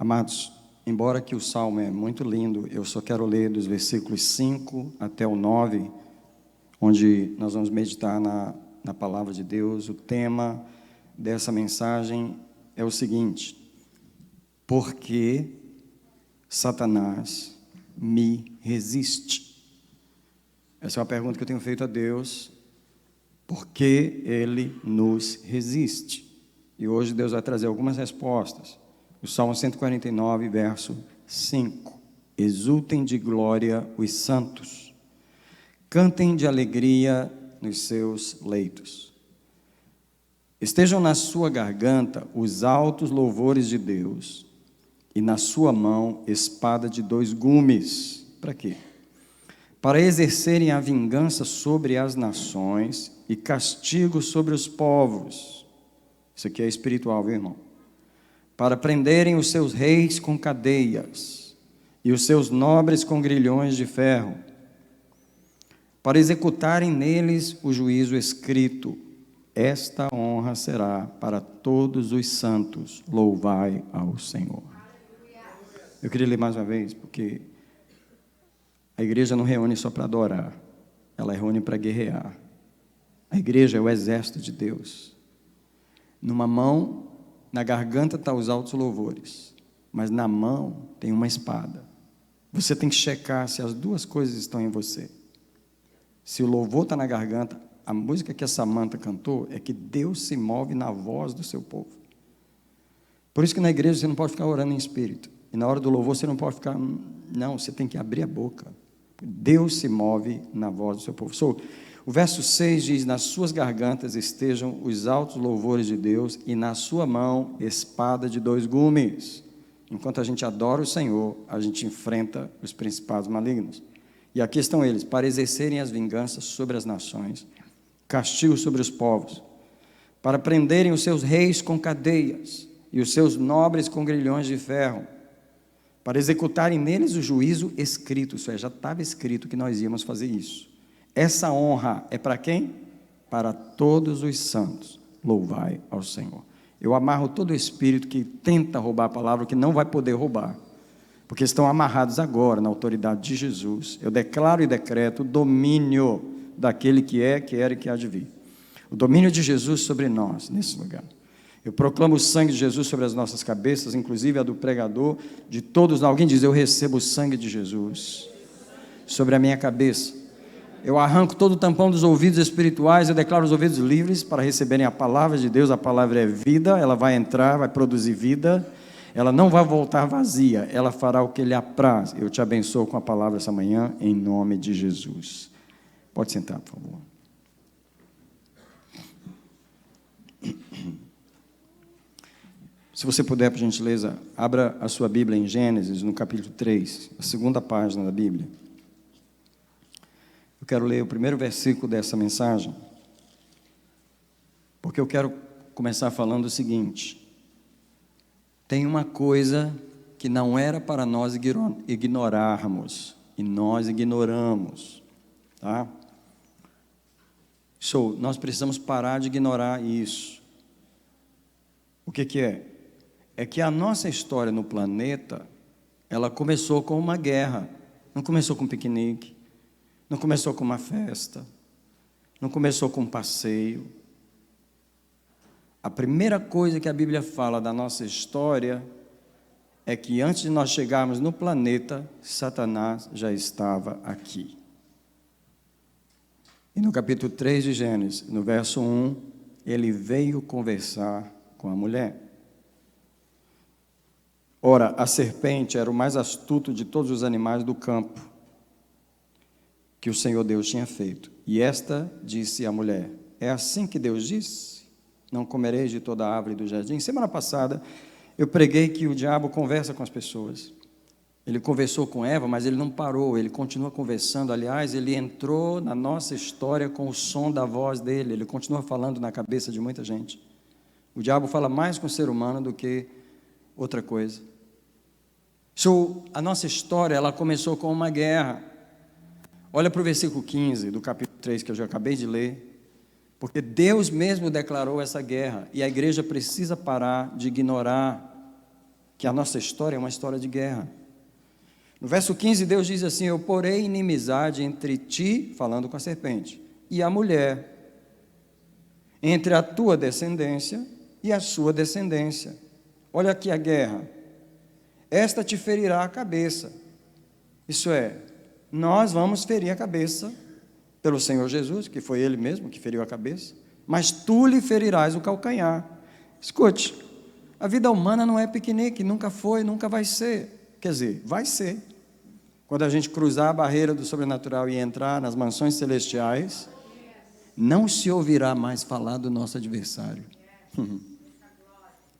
Amados, embora que o Salmo é muito lindo, eu só quero ler dos versículos 5 até o 9, onde nós vamos meditar na palavra de Deus. O tema dessa mensagem é o seguinte: por que Satanás me resiste? Essa é uma pergunta que eu tenho feito a Deus. Por que ele nos resiste? E hoje Deus vai trazer algumas respostas. O Salmo 149, verso 5. Exultem de glória os santos, cantem de alegria nos seus leitos. Estejam na sua garganta os altos louvores de Deus, e na sua mão espada de dois gumes. Para quê? Para exercerem a vingança sobre as nações e castigo sobre os povos. Isso aqui é espiritual, viu, irmão? Para prenderem os seus reis com cadeias e os seus nobres com grilhões de ferro, para executarem neles o juízo escrito. Esta honra será para todos os santos. Louvai ao Senhor. Eu queria ler mais uma vez, porque a igreja não reúne só para adorar, ela reúne para guerrear. A igreja é o exército de Deus. Numa mão, na garganta está os altos louvores, mas na mão tem uma espada. Você tem que checar se as duas coisas estão em você. Se o louvor está na garganta, a música que a Samanta cantou é que Deus se move na voz do seu povo. Por isso que na igreja você não pode ficar orando em espírito. E na hora do louvor você não pode ficar, não, você tem que abrir a boca. Deus se move na voz do seu povo. O verso 6 diz: nas suas gargantas estejam os altos louvores de Deus, e na sua mão espada de dois gumes. Enquanto a gente adora o Senhor, a gente enfrenta os principados malignos. E aqui estão eles, para exercerem as vinganças sobre as nações, castigo sobre os povos, para prenderem os seus reis com cadeias, e os seus nobres com grilhões de ferro, para executarem neles o juízo escrito. Isso é, já estava escrito que nós íamos fazer isso. Essa honra é para quem? Para todos os santos. Louvai ao Senhor. Eu amarro todo o espírito que tenta roubar a palavra, que não vai poder roubar, porque estão amarrados agora na autoridade de Jesus. Eu declaro e decreto o domínio daquele que é, que era e que há de vir. O domínio de Jesus sobre nós, nesse lugar. Eu proclamo o sangue de Jesus sobre as nossas cabeças, inclusive a do pregador, de todos. Alguém diz: eu recebo o sangue de Jesus sobre a minha cabeça. Eu arranco todo o tampão dos ouvidos espirituais, eu declaro os ouvidos livres para receberem a palavra de Deus. A palavra é vida, ela vai entrar, vai produzir vida, ela não vai voltar vazia, ela fará o que lhe apraz. Eu te abençoo com a palavra essa manhã, em nome de Jesus. Pode sentar, por favor. Se você puder, por gentileza, abra a sua Bíblia em Gênesis, no capítulo 3, a segunda página da Bíblia. Eu quero ler o primeiro versículo dessa mensagem, porque eu quero começar falando o seguinte: tem uma coisa que não era para nós ignorarmos, e nós ignoramos, tá? Nós precisamos parar de ignorar isso. O que é? É que a nossa história no planeta, ela começou com uma guerra, não começou com um piquenique, não começou com uma festa, não começou com um passeio. A primeira coisa que a Bíblia fala da nossa história é que antes de nós chegarmos no planeta, Satanás já estava aqui. E no capítulo 3 de Gênesis, no verso 1, ele veio conversar com a mulher. Ora, a serpente era o mais astuto de todos os animais do campo que o Senhor Deus tinha feito. E esta disse à mulher: é assim que Deus disse? Não comereis de toda a árvore do jardim? Semana passada eu preguei que o diabo conversa com as pessoas. Ele conversou com Eva, mas ele não parou, ele continua conversando. Aliás, ele entrou na nossa história com o som da voz dele, ele continua falando na cabeça de muita gente. O diabo fala mais com o ser humano do que outra coisa. A nossa história, ela começou com uma guerra. Olha para o versículo 15 do capítulo 3, que eu já acabei de ler, porque Deus mesmo declarou essa guerra, e a igreja precisa parar de ignorar. que a nossa história é uma história de guerra. No verso 15, Deus diz assim: eu porei inimizade entre ti, falando com a serpente, e a mulher, entre a tua descendência e a sua descendência. Olha aqui a guerra. Esta te ferirá a cabeça. Isso é, nós vamos ferir a cabeça pelo Senhor Jesus, que foi Ele mesmo que feriu a cabeça, mas tu lhe ferirás o calcanhar. Escute, a vida humana não é piquenique, nunca foi, nunca vai ser. Quer dizer, vai ser. Quando a gente cruzar a barreira do sobrenatural e entrar nas mansões celestiais, não se ouvirá mais falar do nosso adversário.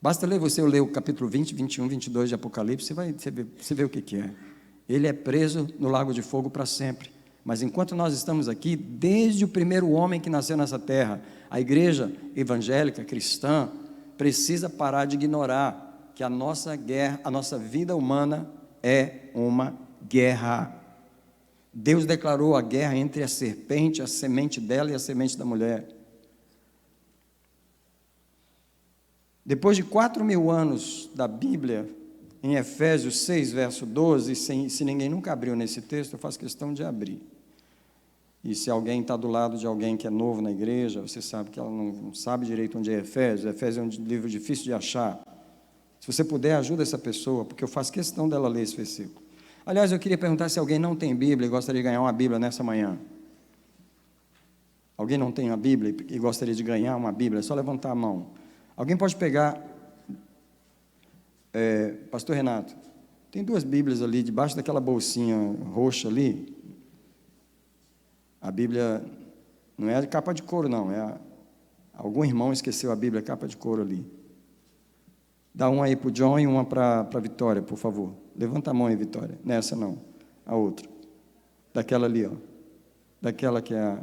Basta você ler o capítulo 20, 21, 22 de Apocalipse, você vê o que é. Ele é preso no lago de fogo para sempre. Mas enquanto nós estamos aqui, desde o primeiro homem que nasceu nessa terra, a igreja evangélica, cristã, precisa parar de ignorar que a nossa guerra, a nossa vida humana é uma guerra. Deus declarou a guerra entre a serpente, a semente dela e a semente da mulher. Depois de 4.000 anos da Bíblia, em Efésios 6, verso 12, se ninguém nunca abriu nesse texto, eu faço questão de abrir. E se alguém está do lado de alguém que é novo na igreja, você sabe que ela não sabe direito onde é Efésios. Efésios é um livro difícil de achar. Se você puder, ajuda essa pessoa, porque eu faço questão dela ler esse versículo. Aliás, eu queria perguntar se alguém não tem Bíblia e gostaria de ganhar uma Bíblia nessa manhã. Alguém não tem uma Bíblia e gostaria de ganhar uma Bíblia? É só levantar a mão. Alguém pode pegar... Pastor Renato, tem 2 Bíblias ali, debaixo daquela bolsinha roxa ali. A Bíblia não é de capa de couro, não. Algum irmão esqueceu a Bíblia, capa de couro ali. Dá uma aí para o John e uma para a Vitória, por favor. Levanta a mão aí, Vitória. Nessa não, a outra. Daquela ali, ó. Daquela que é a...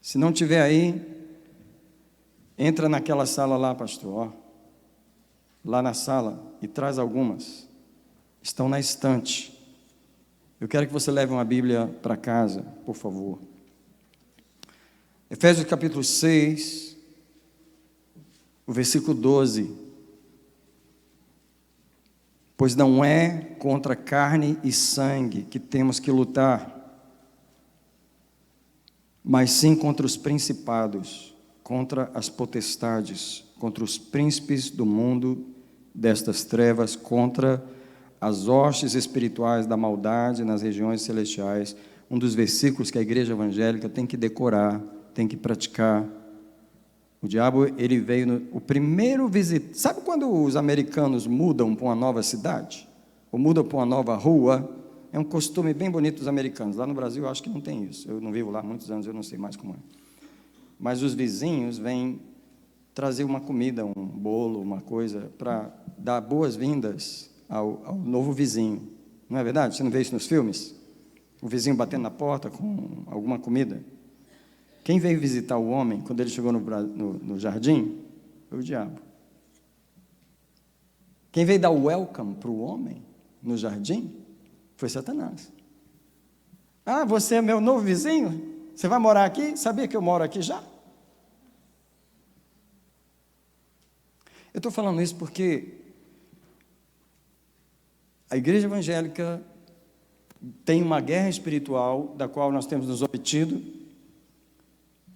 Se não tiver aí, entra naquela sala lá, pastor, ó. Lá na sala, e traz algumas. Estão na estante. Eu quero que você leve uma Bíblia para casa, por favor. Efésios capítulo 6, o versículo 12. Pois não é contra carne e sangue que temos que lutar, mas sim contra os principados, contra as potestades, contra os príncipes do mundo destas trevas, contra as hostes espirituais da maldade nas regiões celestiais. Um dos versículos que a igreja evangélica tem que decorar, tem que praticar. O diabo, ele veio o primeiro visita. Sabe quando os americanos mudam para uma nova cidade? Ou mudam para uma nova rua? É um costume bem bonito dos americanos. Lá no Brasil eu acho que não tem isso. Eu não vivo lá há muitos anos, eu não sei mais como é. Mas os vizinhos vêm trazer uma comida, um bolo, uma coisa, para dar boas-vindas ao novo vizinho. Não é verdade? Você não vê isso nos filmes? O vizinho batendo na porta com alguma comida. Quem veio visitar o homem, quando ele chegou no jardim, foi o diabo. Quem veio dar o welcome para o homem, no jardim, foi Satanás. Ah, você é meu novo vizinho? Você vai morar aqui? Sabia que eu moro aqui já? Eu estou falando isso porque a igreja evangélica tem uma guerra espiritual da qual nós temos nos obtido,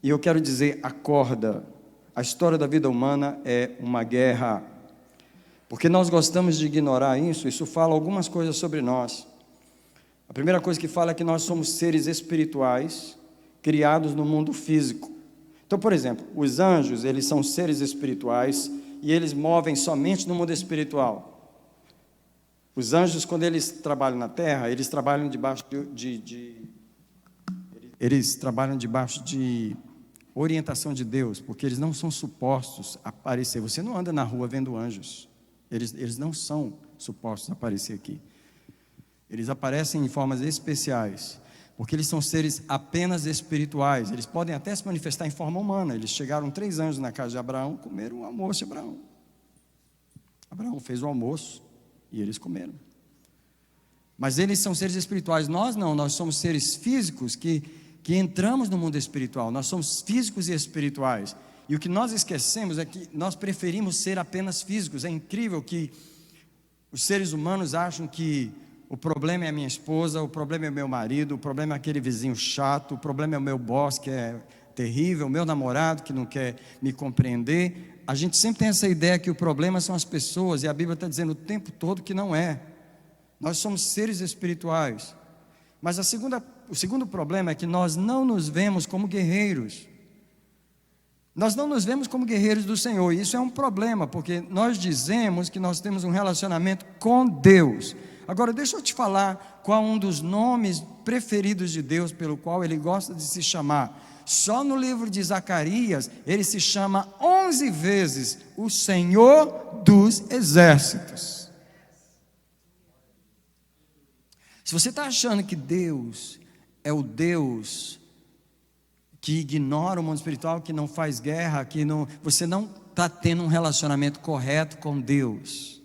e eu quero dizer, acorda, a história da vida humana é uma guerra, porque nós gostamos de ignorar isso fala algumas coisas sobre nós. A primeira coisa que fala é que nós somos seres espirituais, criados no mundo físico. Então, por exemplo, os anjos, eles são seres espirituais, e eles movem somente no mundo espiritual. Os anjos, quando eles trabalham na terra, eles trabalham debaixo eles trabalham debaixo de orientação de Deus, porque eles não são supostos a aparecer. Você não anda na rua vendo anjos. Eles não são supostos a aparecer aqui. Eles aparecem em formas especiais, porque eles são seres apenas espirituais. Eles podem até se manifestar em forma humana. Eles chegaram 3 anjos na casa de Abraão, comeram o almoço de Abraão. Abraão fez o almoço e eles comeram. Mas eles são seres espirituais. Nós não, nós somos seres físicos que entramos no mundo espiritual. Nós somos físicos e espirituais. E o que nós esquecemos é que nós preferimos ser apenas físicos. É incrível que os seres humanos acham que o problema é a minha esposa, o problema é o meu marido, o problema é aquele vizinho chato, o problema é o meu boss que é terrível, o meu namorado que não quer me compreender. A gente sempre tem essa ideia que o problema são as pessoas, e a Bíblia está dizendo o tempo todo que não é. Nós somos seres espirituais. Mas o segundo problema é que nós não nos vemos como guerreiros. Nós não nos vemos como guerreiros do Senhor, e isso é um problema, porque nós dizemos que nós temos um relacionamento com Deus. Agora, deixa eu te falar qual um dos nomes preferidos de Deus, pelo qual Ele gosta de se chamar. Só no livro de Zacarias, Ele se chama 11 vezes o Senhor dos Exércitos. Se você está achando que Deus é o Deus que ignora o mundo espiritual, que não faz guerra, você não está tendo um relacionamento correto com Deus,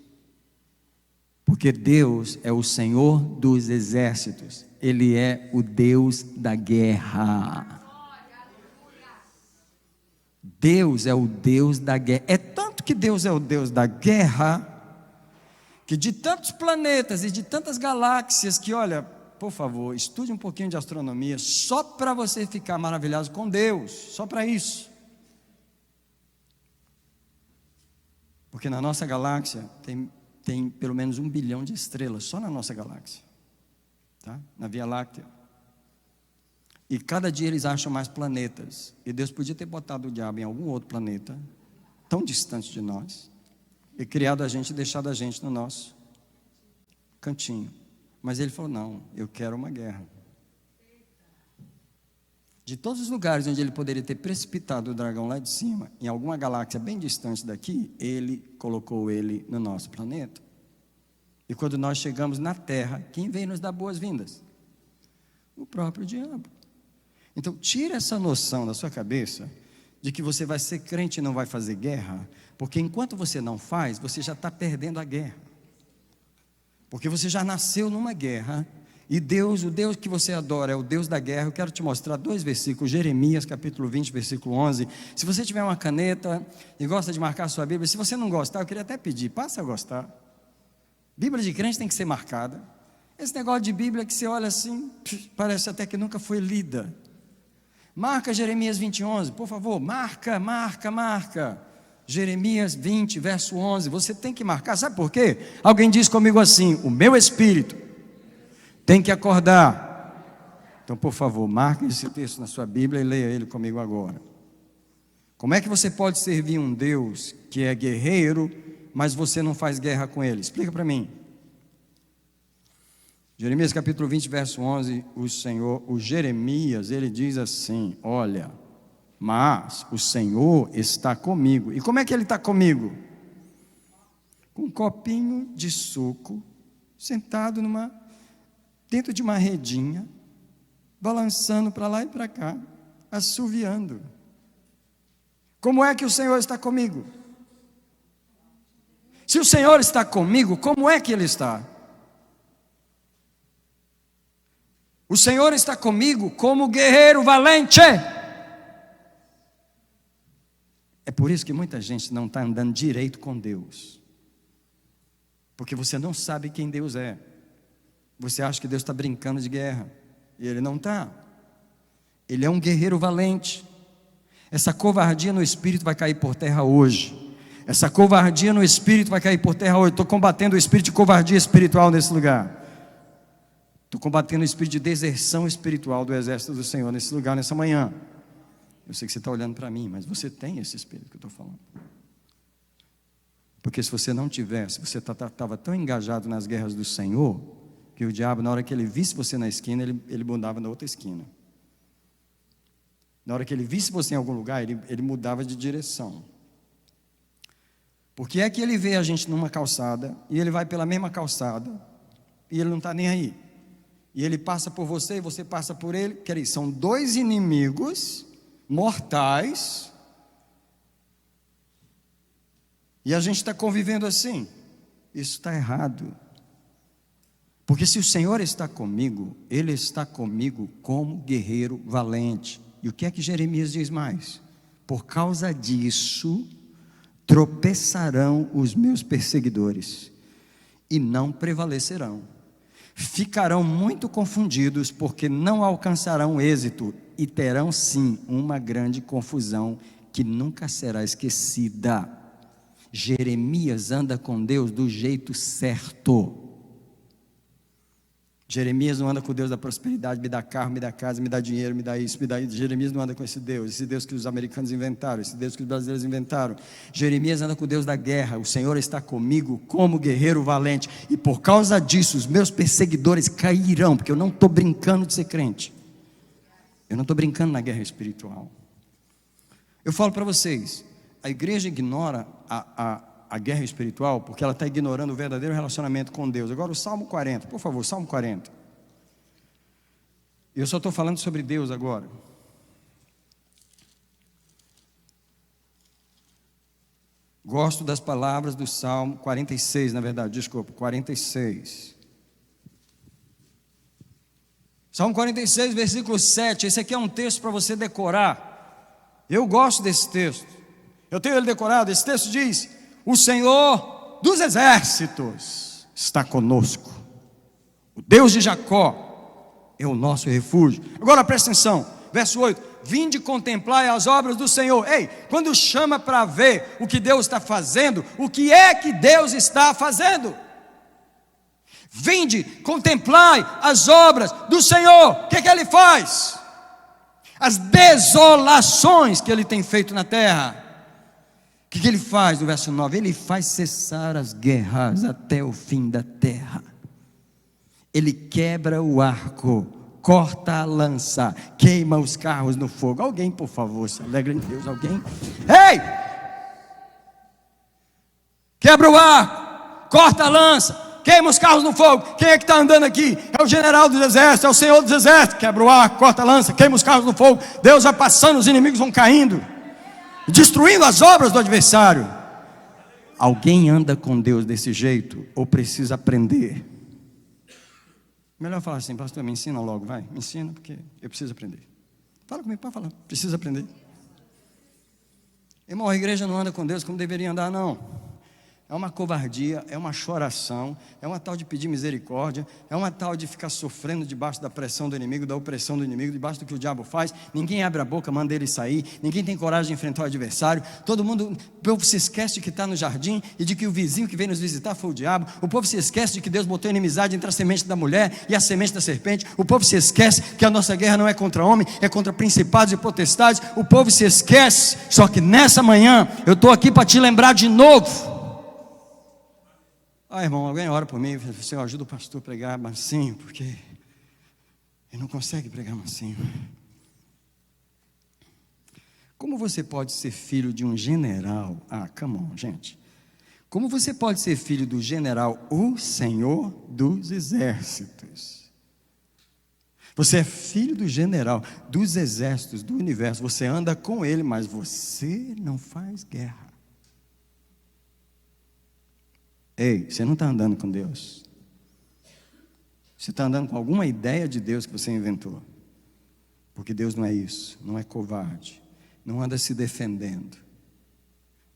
porque Deus é o Senhor dos exércitos, Ele é o Deus da guerra. Deus é o Deus da guerra. É tanto que Deus é o Deus da guerra, que de tantos planetas e de tantas galáxias, que olha, por favor, estude um pouquinho de astronomia, só para você ficar maravilhado com Deus, só para isso. Porque na nossa galáxia tem pelo menos 1 bilhão de estrelas, só na nossa galáxia, tá? Na Via Láctea. E cada dia eles acham mais planetas, e Deus podia ter botado o diabo em algum outro planeta, tão distante de nós, e criado a gente e deixado a gente no nosso cantinho. Mas Ele falou, não, eu quero uma guerra. De todos os lugares onde Ele poderia ter precipitado o dragão lá de cima, em alguma galáxia bem distante daqui, Ele colocou ele no nosso planeta. E quando nós chegamos na Terra, quem vem nos dar boas-vindas? O próprio diabo. Então, tira essa noção da sua cabeça, de que você vai ser crente e não vai fazer guerra, porque enquanto você não faz, você já está perdendo a guerra. Porque você já nasceu numa guerra, e Deus, o Deus que você adora é o Deus da guerra. Eu quero te mostrar 2 versículos, Jeremias capítulo 20, versículo 11. Se você tiver uma caneta e gosta de marcar a sua Bíblia, se você não gostar, eu queria até pedir, passa a gostar. Bíblia de crente tem que ser marcada. Esse negócio de Bíblia que você olha assim, parece até que nunca foi lida. Marca Jeremias 20, 11, por favor, marca. Jeremias 20, verso 11, você tem que marcar, sabe por quê? Alguém diz comigo assim, o meu espírito tem que acordar. Então, por favor, marque esse texto na sua Bíblia e leia ele comigo agora. Como é que você pode servir um Deus que é guerreiro, mas você não faz guerra com ele? Explica para mim. Jeremias capítulo 20, verso 11, o Jeremias, ele diz assim, olha, mas o Senhor está comigo. E como é que Ele está comigo? Com um copinho de suco, sentado dentro de uma redinha, balançando para lá e para cá, assoviando. Como é que o Senhor está comigo? Se o Senhor está comigo, como é que Ele está? O Senhor está comigo como guerreiro valente. É por isso que muita gente não está andando direito com Deus, porque você não sabe quem Deus é. Você acha que Deus está brincando de guerra, e Ele não está. Ele é um guerreiro valente. Essa covardia no espírito vai cair por terra hoje. Essa covardia no espírito vai cair por terra hoje. Estou combatendo o espírito de covardia espiritual nesse lugar. Estou combatendo o espírito de deserção espiritual do exército do Senhor nesse lugar, nessa manhã. Eu sei que você está olhando para mim, mas você tem esse espírito que eu estou falando. Porque se você não tivesse, você estava tão engajado nas guerras do Senhor, que o diabo, na hora que ele visse você na esquina, ele mudava na outra esquina. Na hora que ele visse você em algum lugar, ele mudava de direção. Porque é que ele vê a gente numa calçada, e ele vai pela mesma calçada, e ele não está nem aí. E ele passa por você, e você passa por ele. Quer dizer, são 2 inimigos mortais, e a gente está convivendo assim. Isso está errado, porque se o Senhor está comigo, Ele está comigo como guerreiro valente. E o que é que Jeremias diz mais? Por causa disso, tropeçarão os meus perseguidores e não prevalecerão. Ficarão muito confundidos, porque não alcançarão êxito e terão sim uma grande confusão que nunca será esquecida. Jeremias anda com Deus do jeito certo. Jeremias não anda com o Deus da prosperidade, me dá carro, me dá casa, me dá dinheiro, me dá isso, me dá isso. Jeremias não anda com esse Deus que os americanos inventaram, esse Deus que os brasileiros inventaram. Jeremias anda com o Deus da guerra. O Senhor está comigo como guerreiro valente, e por causa disso os meus perseguidores cairão, porque eu não estou brincando de ser crente, eu não estou brincando na guerra espiritual. Eu falo para vocês, a igreja ignora a guerra espiritual, porque ela está ignorando o verdadeiro relacionamento com Deus. Agora o Salmo 40, por favor, Salmo 40. Eu só estou falando sobre Deus agora. Gosto das palavras do Salmo 46, na verdade, desculpa, 46. Salmo 46, versículo 7, esse aqui é um texto para você decorar. Eu gosto desse texto, eu tenho ele decorado. Esse texto diz: o Senhor dos exércitos está conosco, o Deus de Jacó é o nosso refúgio. Agora presta atenção, verso 8: vinde contemplar as obras do Senhor. Ei, quando chama para ver o que Deus está fazendo, o que é que Deus está fazendo? Vinde contemplai as obras do Senhor. O que é que Ele faz? As desolações que Ele tem feito na terra. O que Ele faz no verso 9? Ele faz cessar as guerras até o fim da terra. Ele quebra o arco, corta a lança, queima os carros no fogo. Alguém, por favor, se alegra em Deus. Alguém? Ei! Quebra o arco, corta a lança, queima os carros no fogo. Quem é que está andando aqui? É o general dos exércitos, é o Senhor dos exércitos. Quebra o arco, corta a lança, queima os carros no fogo. Deus vai passando, os inimigos vão caindo, destruindo as obras do adversário. Alguém anda com Deus desse jeito ou precisa aprender? Melhor falar assim: pastor, me ensina logo, vai, me ensina, porque eu preciso aprender. Fala comigo, pode falar, precisa aprender. Irmão, a igreja não anda com Deus como deveria andar, não. É uma covardia, é uma choração, é uma tal de pedir misericórdia, é uma tal de ficar sofrendo debaixo da pressão do inimigo, da opressão do inimigo, debaixo do que o diabo faz. Ninguém abre a boca, manda ele sair, ninguém tem coragem de enfrentar o adversário. Todo mundo, o povo se esquece de que está no jardim e de que o vizinho que veio nos visitar foi o diabo. O povo se esquece de que Deus botou inimizade entre a semente da mulher e a semente da serpente. O povo se esquece que a nossa guerra não é contra homem, é contra principados e potestades. O povo se esquece. Só que nessa manhã eu estou aqui para te lembrar de novo. Irmão, alguém ora por mim, Senhor, ajuda o pastor a pregar mansinho, porque ele não consegue pregar mansinho. Como você pode ser filho de um general? Come on, gente. Como você pode ser filho do general, o Senhor dos exércitos? Você é filho do general dos exércitos do universo. Você anda com ele, mas você não faz guerra. Ei, você não está andando com Deus. Você está andando com alguma ideia de Deus que você inventou. Porque Deus não é isso, não é covarde, não anda se defendendo,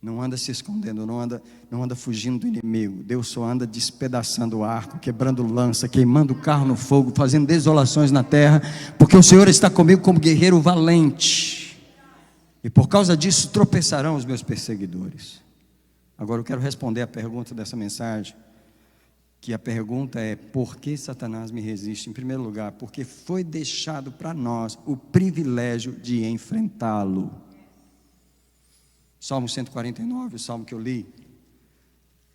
não anda se escondendo, não anda fugindo do inimigo. Deus só anda despedaçando o arco, quebrando lança, queimando o carro no fogo, fazendo desolações na terra, porque o Senhor está comigo como guerreiro valente, e por causa disso tropeçarão os meus perseguidores. Agora eu quero responder a pergunta dessa mensagem, que a pergunta é: por que Satanás me resiste? Em primeiro lugar, porque foi deixado para nós o privilégio de enfrentá-lo. Salmo 149, o salmo que eu li,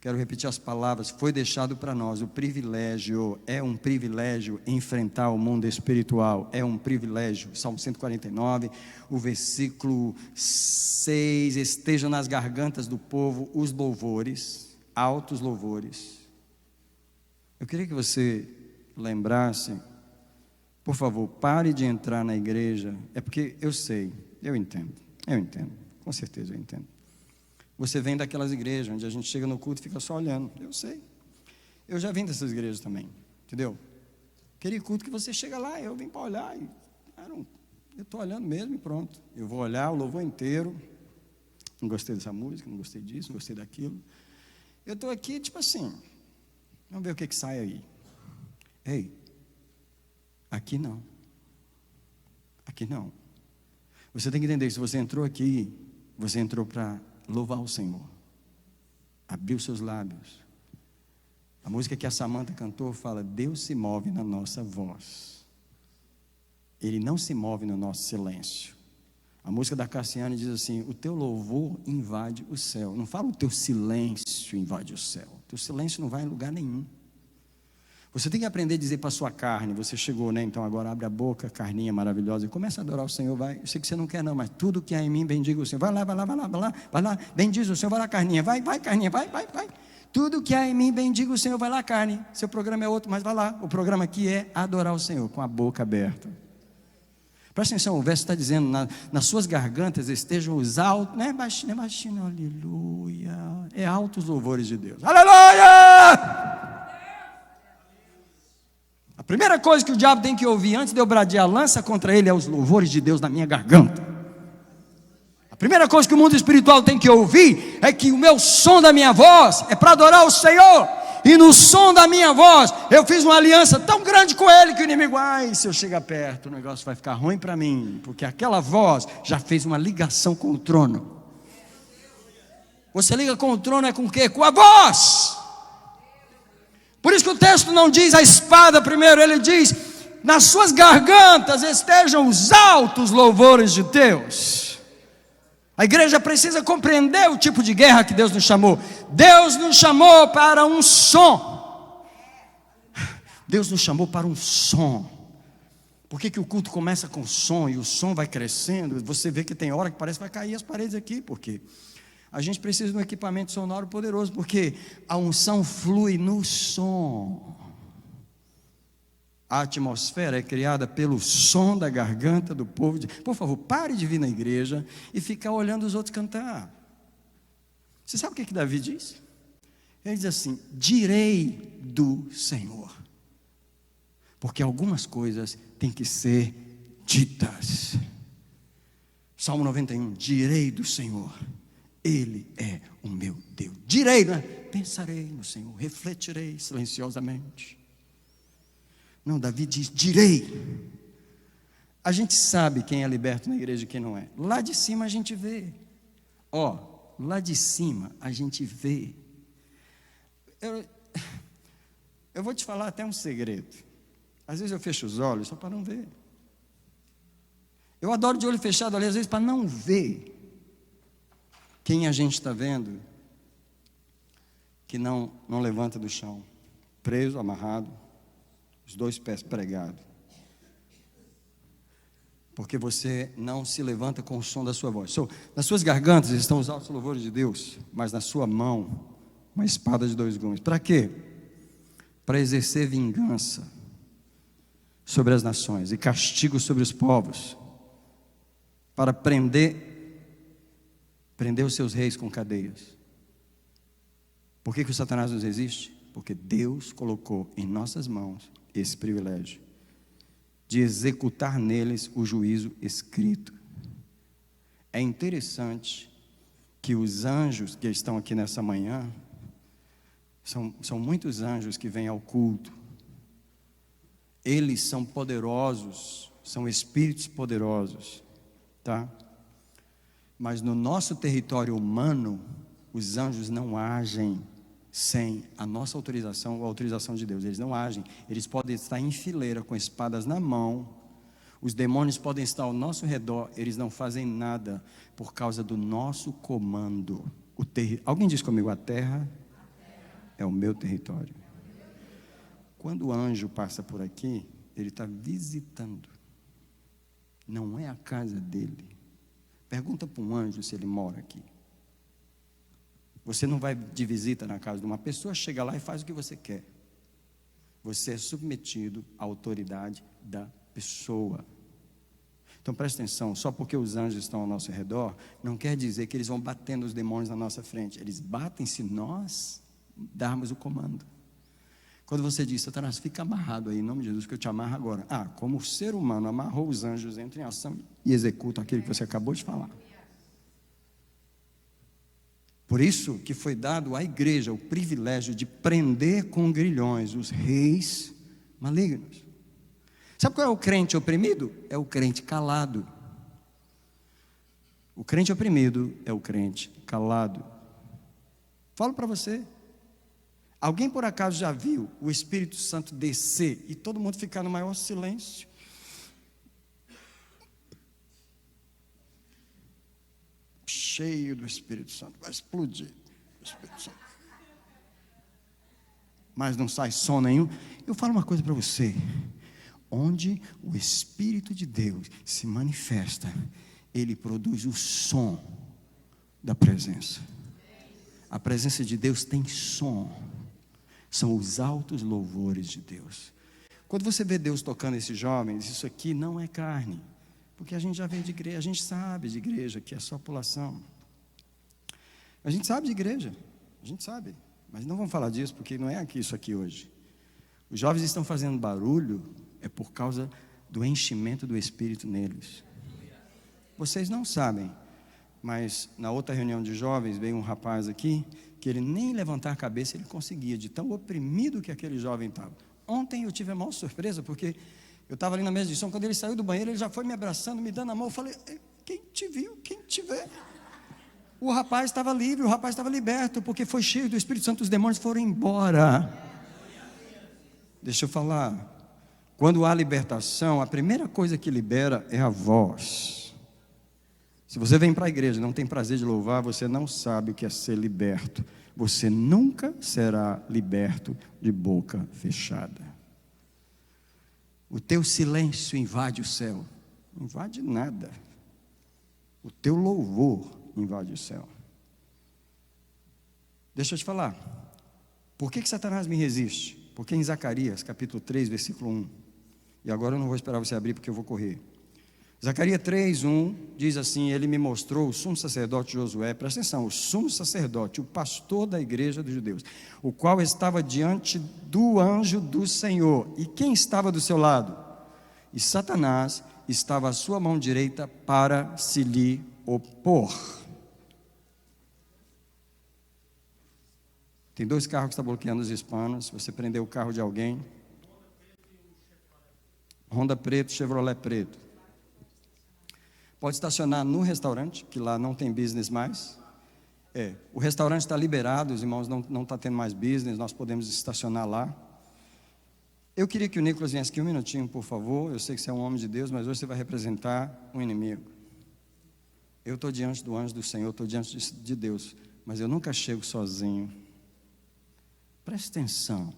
quero repetir as palavras: foi deixado para nós o privilégio. É um privilégio enfrentar o mundo espiritual, é um privilégio. Salmo 149, o versículo 6: estejam nas gargantas do povo os louvores, altos louvores. Eu queria que você lembrasse, por favor, pare de entrar na igreja. É porque eu sei, eu entendo, com certeza eu entendo. Você vem daquelas igrejas onde a gente chega no culto e fica só olhando. Eu sei. Eu já vim dessas igrejas também, entendeu? Aquele culto que você chega lá, eu vim para olhar e eu estou olhando mesmo e pronto. Eu vou olhar o louvor inteiro, Não gostei dessa música, não gostei disso, não gostei daquilo. Eu estou aqui, tipo assim, vamos ver o que sai aí. Ei, aqui não. Aqui não. Você tem que entender que se você entrou aqui, você entrou para louvar o Senhor. Abriu seus lábios. A música que a Samantha cantou fala: Deus se move na nossa voz. Ele não se move no nosso silêncio. A música da Cassiane diz assim: o teu louvor invade o céu. Não fala o teu silêncio invade o céu. O teu silêncio não vai em lugar nenhum. Você tem que aprender a dizer para a sua carne. Você chegou, né? Então agora abre a boca, carninha maravilhosa, e começa a adorar o Senhor. Vai. Eu sei que você não quer não, mas tudo que há em mim, bendiga o Senhor. Vai lá, vai lá, vai lá, vai lá, vai lá. Bendiz o Senhor, vai lá, carninha. Vai, vai, carninha, vai, vai, vai. Tudo que há em mim, bendiga o Senhor. Vai lá, carne. Seu programa é outro, mas vai lá. O programa aqui é adorar o Senhor, com a boca aberta. Presta atenção, o verso está dizendo: nas suas gargantas estejam os altos, não é baixinho, aleluia. É altos louvores de Deus. Aleluia! A primeira coisa que o diabo tem que ouvir antes de eu bradear a lança contra ele é os louvores de Deus na minha garganta. A primeira coisa que o mundo espiritual tem que ouvir é que o meu som da minha voz é para adorar o Senhor. E no som da minha voz, eu fiz uma aliança tão grande com ele que o inimigo, se eu chegar perto, o negócio vai ficar ruim para mim, porque aquela voz já fez uma ligação com o trono. Você liga com o trono é com o quê? Com a voz. Por isso que o texto não diz a espada primeiro, ele diz: nas suas gargantas estejam os altos louvores de Deus. A igreja precisa compreender o tipo de guerra que Deus nos chamou. Deus nos chamou para um som. Deus nos chamou para um som. Por que o culto começa com som e o som vai crescendo? Você vê que tem hora que parece que vai cair as paredes aqui, porque a gente precisa de um equipamento sonoro poderoso, porque a unção flui no som. A atmosfera é criada pelo som da garganta do povo. Por favor, pare de vir na igreja e ficar olhando os outros cantar. Você sabe o que Davi diz? Ele diz assim: direi do Senhor, porque algumas coisas têm que ser ditas. Salmo 91, direi do Senhor, Ele é o meu Deus. Direi, não é? Pensarei no Senhor, refletirei silenciosamente. Não, Davi diz: direi. A gente sabe quem é liberto na igreja e quem não é. Lá de cima a gente vê. Lá de cima a gente vê. Eu vou te falar até um segredo. Às vezes eu fecho os olhos só para não ver. Eu adoro de olho fechado ali, às vezes, para não ver quem a gente está vendo que não levanta do chão, preso, amarrado, os dois pés pregados, porque você não se levanta com o som da sua voz. Nas suas gargantas estão os altos louvores de Deus, mas na sua mão uma espada de dois gumes. Para quê? Para exercer vingança sobre as nações e castigo sobre os povos, para prender os seus reis com cadeias. Por que o Satanás nos resiste? Porque Deus colocou em nossas mãos esse privilégio de executar neles o juízo escrito. É interessante que os anjos que estão aqui nessa manhã, são muitos anjos que vêm ao culto. Eles são poderosos, são espíritos poderosos, tá? Mas no nosso território humano, os anjos não agem sem a nossa autorização ou a autorização de Deus. Eles não agem. Eles podem estar em fileira com espadas na mão. Os demônios podem estar ao nosso redor. Eles não fazem nada por causa do nosso comando. Alguém diz comigo: a terra é o meu território. Quando o anjo passa por aqui, ele está visitando. Não é a casa dele. Pergunta para um anjo se ele mora aqui. Você não vai de visita na casa de uma pessoa, chega lá e faz o que você quer. Você é submetido à autoridade da pessoa. Então preste atenção, só porque os anjos estão ao nosso redor, não quer dizer que eles vão batendo os demônios na nossa frente. Eles batem se nós darmos o comando. Quando você diz: Satanás, fica amarrado aí, em nome de Jesus, que eu te amarro agora. Como o ser humano amarrou os anjos, entra em ação e executa aquilo que você acabou de falar. Por isso que foi dado à igreja o privilégio de prender com grilhões os reis malignos. Sabe qual é o crente oprimido? É o crente calado. O crente oprimido é o crente calado. Falo para você. Alguém por acaso já viu o Espírito Santo descer e todo mundo ficar no maior silêncio? Cheio do Espírito Santo, vai explodir o Espírito Santo. Mas não sai som nenhum. Eu falo uma coisa para você. Onde o Espírito de Deus se manifesta, ele produz o som da presença. A presença de Deus tem som. São os altos louvores de Deus. Quando você vê Deus tocando esses jovens, isso aqui não é carne. Porque a gente já vem de igreja, a gente sabe de igreja que é só pulação. A gente sabe de igreja, a gente sabe. Mas não vamos falar disso porque não é aqui isso aqui hoje. Os jovens estão fazendo barulho é por causa do enchimento do Espírito neles. Vocês não sabem, mas na outra reunião de jovens veio um rapaz aqui que ele nem levantar a cabeça ele conseguia, de tão oprimido que aquele jovem estava. Ontem eu tive a maior surpresa, porque eu estava ali na mesa de som, quando ele saiu do banheiro, ele já foi me abraçando, me dando a mão, eu falei, quem te viu, quem te vê? O rapaz estava livre, o rapaz estava liberto, porque foi cheio do Espírito Santo, os demônios foram embora. Deixa eu falar, quando há libertação, a primeira coisa que libera é a voz. Se você vem para a igreja e não tem prazer de louvar, você não sabe o que é ser liberto. Você nunca será liberto de boca fechada. O teu silêncio invade o céu. Não invade nada. O teu louvor invade o céu. Deixa eu te falar. Por que Satanás me resiste? Porque em Zacarias, capítulo 3, versículo 1. E agora eu não vou esperar você abrir porque eu vou correr. Zacarias 3:1 diz assim: ele me mostrou o sumo sacerdote Josué, presta atenção, o sumo sacerdote, o pastor da igreja dos judeus, o qual estava diante do anjo do Senhor. E quem estava do seu lado? E Satanás estava à sua mão direita para se lhe opor. Tem 2 carros que estão bloqueando os hispanos. Você prendeu o carro de alguém, Honda preto, Chevrolet preto. Pode estacionar no restaurante, que lá não tem business mais. O restaurante está liberado, os irmãos não estão tendo mais business, nós podemos estacionar lá. Eu queria que o Nicolas viesse aqui um minutinho, por favor. Eu sei que você é um homem de Deus, mas hoje você vai representar um inimigo. Eu estou diante do anjo do Senhor, estou diante de Deus, mas eu nunca chego sozinho. Preste atenção,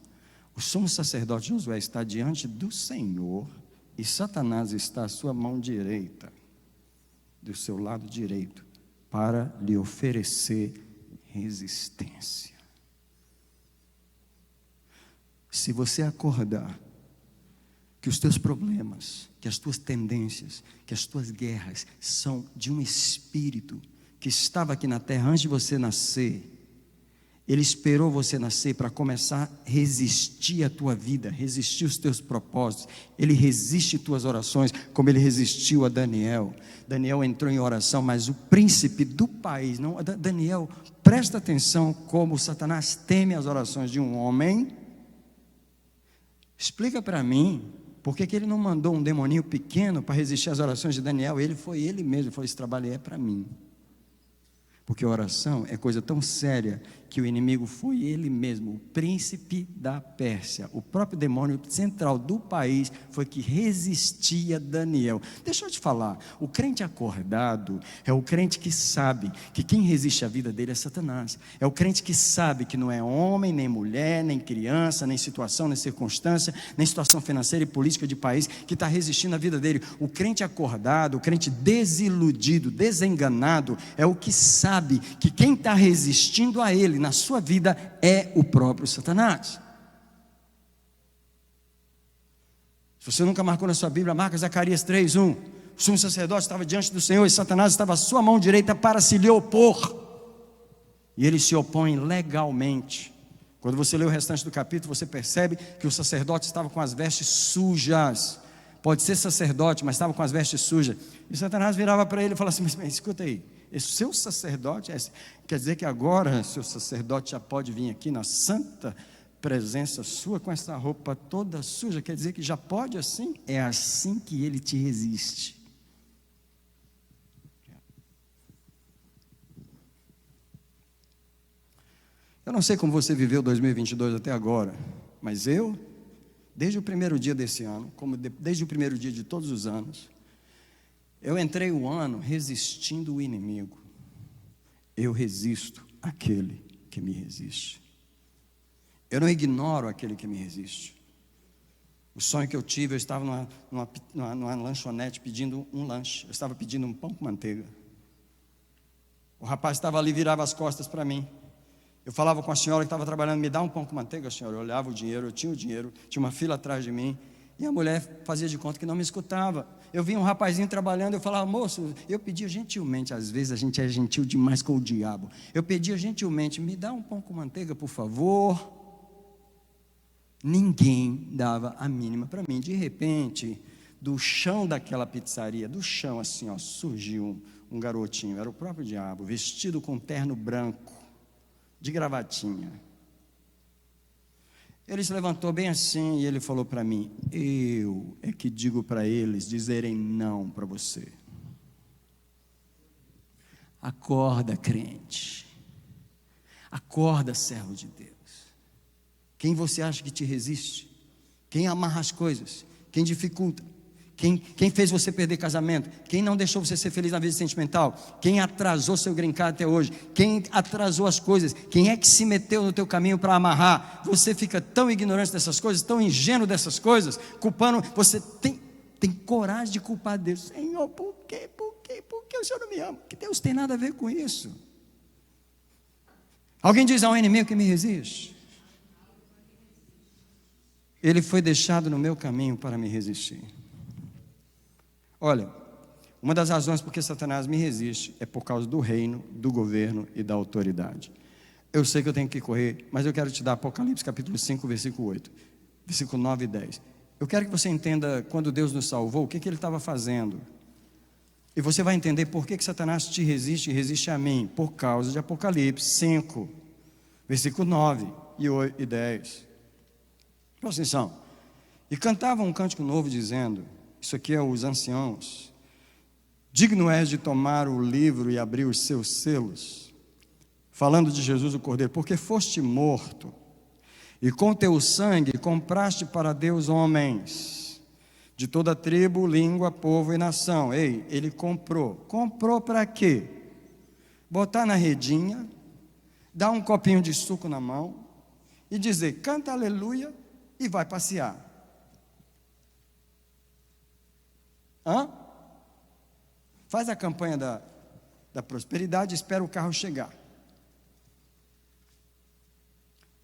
o sumo sacerdote Josué está diante do Senhor e Satanás está à sua mão direita, do seu lado direito, para lhe oferecer resistência. Se você acordar que os teus problemas, que as tuas tendências, que as tuas guerras são de um espírito que estava aqui na terra antes de você nascer, ele esperou você nascer para começar a resistir à tua vida, resistir aos teus propósitos. Ele resiste às tuas orações, como ele resistiu a Daniel. Daniel entrou em oração, mas o príncipe do país, não, Daniel, presta atenção como Satanás teme as orações de um homem. Explica para mim, por que ele não mandou um demoninho pequeno para resistir às orações de Daniel? Ele mesmo, falou, esse trabalho é para mim. Porque a oração é coisa tão séria que o inimigo foi ele mesmo, o príncipe da Pérsia, o próprio demônio central do país foi que resistia a Daniel. Deixa eu te falar, o crente acordado é o crente que sabe que quem resiste à vida dele é Satanás. É o crente que sabe que não é homem, nem mulher, nem criança, nem situação, nem circunstância, nem situação financeira e política de país que está resistindo à vida dele. O crente acordado, o crente desiludido, desenganado, é o que sabe que quem está resistindo a ele na sua vida é o próprio Satanás. Se você nunca marcou na sua Bíblia, marca Zacarias 3:1. O sumo sacerdote estava diante do Senhor e Satanás estava à sua mão direita para se lhe opor. E ele se opõe legalmente. Quando você lê o restante do capítulo, você percebe que o sacerdote estava com as vestes sujas. Pode ser sacerdote, mas estava com as vestes sujas. E Satanás virava para ele e falava assim: mas escuta aí, Esse seu sacerdote, quer dizer que agora seu sacerdote já pode vir aqui na santa presença sua com essa roupa toda suja, quer dizer que já pode assim? É assim que ele te resiste. Eu não sei como você viveu 2022 até agora, mas eu, desde o primeiro dia desse ano, como desde o primeiro dia de todos os anos, eu entrei o ano resistindo o inimigo. Eu resisto àquele que me resiste. Eu não ignoro aquele que me resiste. O sonho que eu tive, eu estava numa lanchonete pedindo um lanche. Eu estava pedindo um pão com manteiga. O rapaz estava ali, virava as costas para mim. Eu falava com a senhora que estava trabalhando, me dá um pão com manteiga, senhora. Eu olhava o dinheiro, eu tinha o dinheiro, tinha uma fila atrás de mim. E a mulher fazia de conta que não me escutava. Eu via um rapazinho trabalhando, eu falava, moço, eu pedia gentilmente, às vezes a gente é gentil demais com o diabo. Eu pedia gentilmente, me dá um pão com manteiga, por favor. Ninguém dava a mínima para mim. De repente, do chão daquela pizzaria, do chão assim, ó, surgiu um garotinho, era o próprio diabo, vestido com terno branco, de gravatinha. Ele se levantou bem assim e ele falou para mim, eu é que digo para eles dizerem não para você. Acorda, crente. Acorda, servo de Deus. Quem você acha que te resiste? Quem amarra as coisas? Quem dificulta? Quem fez você perder casamento? Quem não deixou você ser feliz na vida sentimental? Quem atrasou seu green card até hoje? Quem atrasou as coisas? Quem é que se meteu no teu caminho para amarrar? Você fica tão ignorante dessas coisas, tão ingênuo dessas coisas, culpando, você tem coragem de culpar Deus. Senhor, por quê? Por que o Senhor não me ama? Que Deus tem nada a ver com isso. Alguém diz ao inimigo que me resiste? Ele foi deixado no meu caminho para me resistir. Olha, uma das razões por que Satanás me resiste é por causa do reino, do governo e da autoridade. Eu sei que eu tenho que correr, mas eu quero te dar Apocalipse capítulo 5, versículo 8, versículo 9 e 10. Eu quero que você entenda quando Deus nos salvou, o que ele estava fazendo. E você vai entender por que Satanás te resiste e resiste a mim, por causa de Apocalipse 5, versículo 9 e 8 e 10. Presta atenção. E cantavam um cântico novo dizendo, isso aqui é os anciãos, digno és de tomar o livro e abrir os seus selos, falando de Jesus o Cordeiro, porque foste morto, e com teu sangue compraste para Deus homens, de toda tribo, língua, povo e nação. Ei, ele comprou para quê? Botar na redinha, dar um copinho de suco na mão, e dizer, canta aleluia, e vai passear. Faz a campanha da prosperidade e espera o carro chegar.